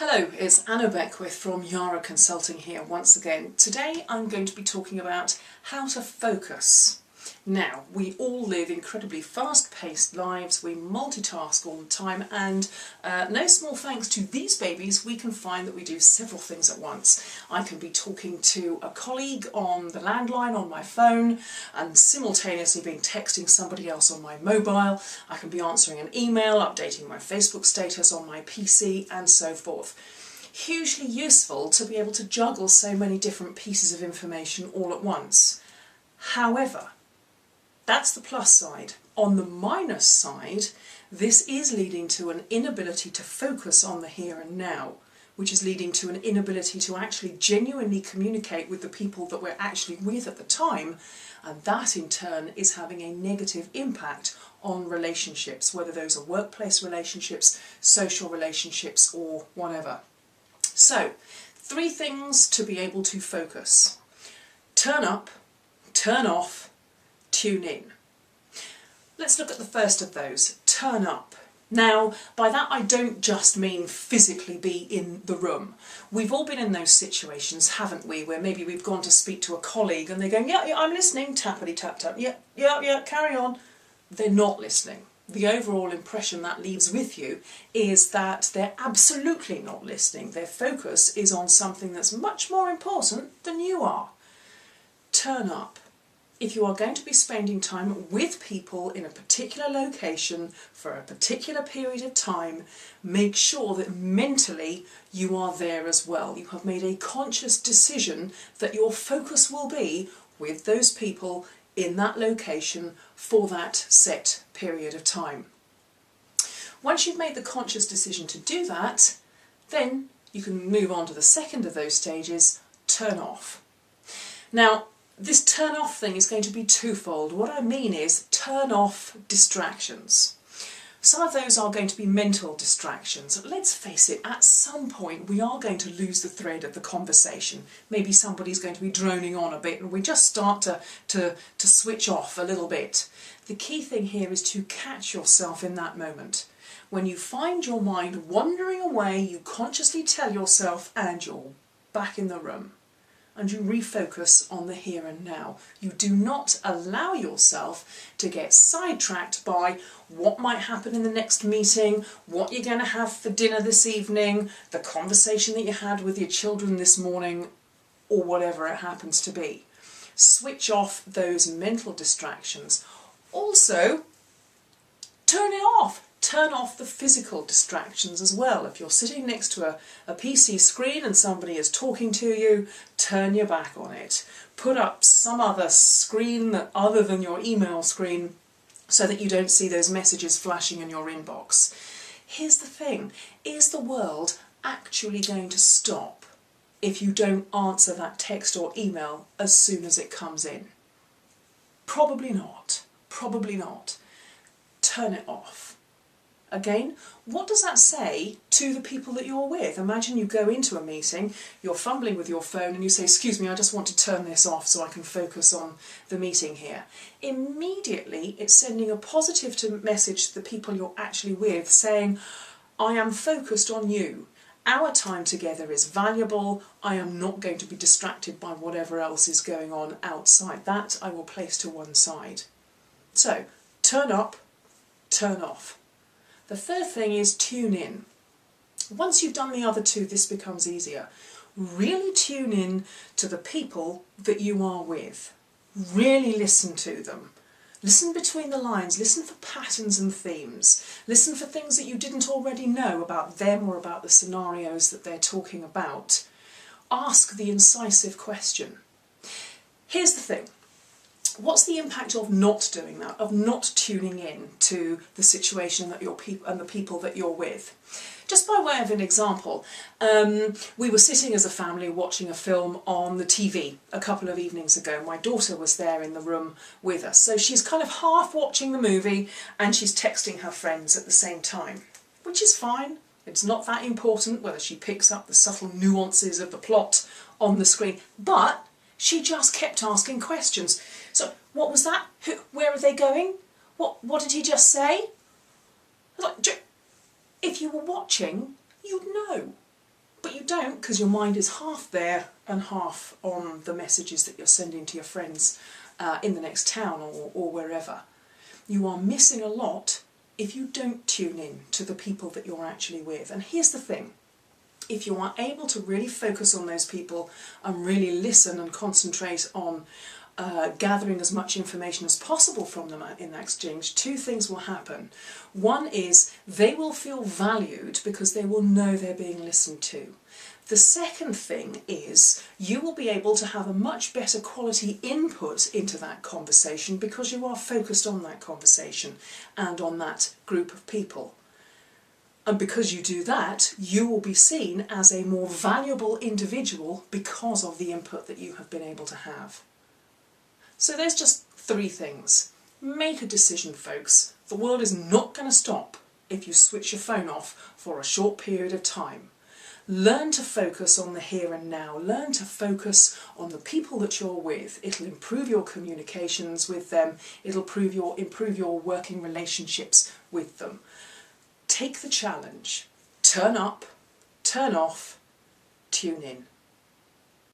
Hello, it's Anna Beckwith from Yara Consulting here once again. Today I'm going to be talking about how to focus. Now, we all live incredibly fast-paced lives, we multitask all the time, and no small thanks to these babies, we can find that we do several things at once. I can be talking to a colleague on the landline on my phone and simultaneously being texting somebody else on my mobile. I can be answering an email, updating my Facebook status on my PC, and so forth. Hugely useful to be able to juggle so many different pieces of information all at once. However, that's the plus side. On the minus side, this is leading to an inability to focus on the here and now, which is leading to an inability to actually genuinely communicate with the people that we're actually with at the time, and that in turn is having a negative impact on relationships, whether those are workplace relationships, social relationships, or whatever. So, 3 things to be able to focus. Turn up, turn off, tune in. Let's look at the first of those, turn up. Now, by that I don't just mean physically be in the room. We've all been in those situations, haven't we, where maybe we've gone to speak to a colleague and they're going, yeah, I'm listening, tappity tap tap, yeah, carry on. They're not listening. The overall impression that leaves with you is that they're absolutely not listening. Their focus is on something that's much more important than you are. Turn up. If you are going to be spending time with people in a particular location for a particular period of time, make sure that mentally you are there as well. You have made a conscious decision that your focus will be with those people in that location for that set period of time. Once you've made the conscious decision to do that, then you can move on to the second of those stages, turn off. Now, this turn off thing is going to be twofold. What I mean is turn off distractions. Some of those are going to be mental distractions. Let's face it, at some point we are going to lose the thread of the conversation. Maybe somebody's going to be droning on a bit and we just start to switch off a little bit. The key thing here is to catch yourself in that moment. When you find your mind wandering away, you consciously tell yourself, and you're back in the room. And you refocus on the here and now. You do not allow yourself to get sidetracked by what might happen in the next meeting, what you're going to have for dinner this evening, the conversation that you had with your children this morning, or whatever it happens to be. Switch off those mental distractions. Also, turn it off. Turn off the physical distractions as well. If you're sitting next to a PC screen and somebody is talking to you, turn your back on it. Put up some other screen other than your email screen so that you don't see those messages flashing in your inbox. Here's the thing, is the world actually going to stop if you don't answer that text or email as soon as it comes in? Probably not. Probably not. Turn it off. Again, what does that say to the people that you're with? Imagine you go into a meeting, you're fumbling with your phone and you say, excuse me, I just want to turn this off so I can focus on the meeting here. Immediately it's sending a positive message to the people you're actually with saying, I am focused on you. Our time together is valuable. I am not going to be distracted by whatever else is going on outside. That I will place to one side. So, turn up, turn off. The third thing is tune in. Once you've done the other two, this becomes easier. Really tune in to the people that you are with. Really listen to them. Listen between the lines, listen for patterns and themes. Listen for things that you didn't already know about them or about the scenarios that they're talking about. Ask the incisive question. Here's the thing. What's the impact of not doing that, of not tuning in to the situation that and the people that you're with? Just by way of an example, we were sitting as a family watching a film on the TV a couple of evenings ago. My daughter was there in the room with us, so she's kind of half watching the movie and she's texting her friends at the same time, which is fine. It's not that important whether she picks up the subtle nuances of the plot on the screen, but she just kept asking questions. So, what was that? Where are they going? What did he just say? Like, if you were watching, you'd know. But you don't, because your mind is half there and half on the messages that you're sending to your friends in the next town or wherever. You are missing a lot if you don't tune in to the people that you're actually with. And here's the thing. If you are able to really focus on those people and really listen and concentrate on gathering as much information as possible from them in that exchange, two things will happen. One is they will feel valued because they will know they're being listened to. The second thing is you will be able to have a much better quality input into that conversation because you are focused on that conversation and on that group of people. And because you do that, you will be seen as a more valuable individual because of the input that you have been able to have. So there's just three things. Make a decision, folks. The world is not going to stop if you switch your phone off for a short period of time. Learn to focus on the here and now. Learn to focus on the people that you're with. It'll improve your communications with them. It'll improve your working relationships with them. Take the challenge. Turn up, turn off, tune in.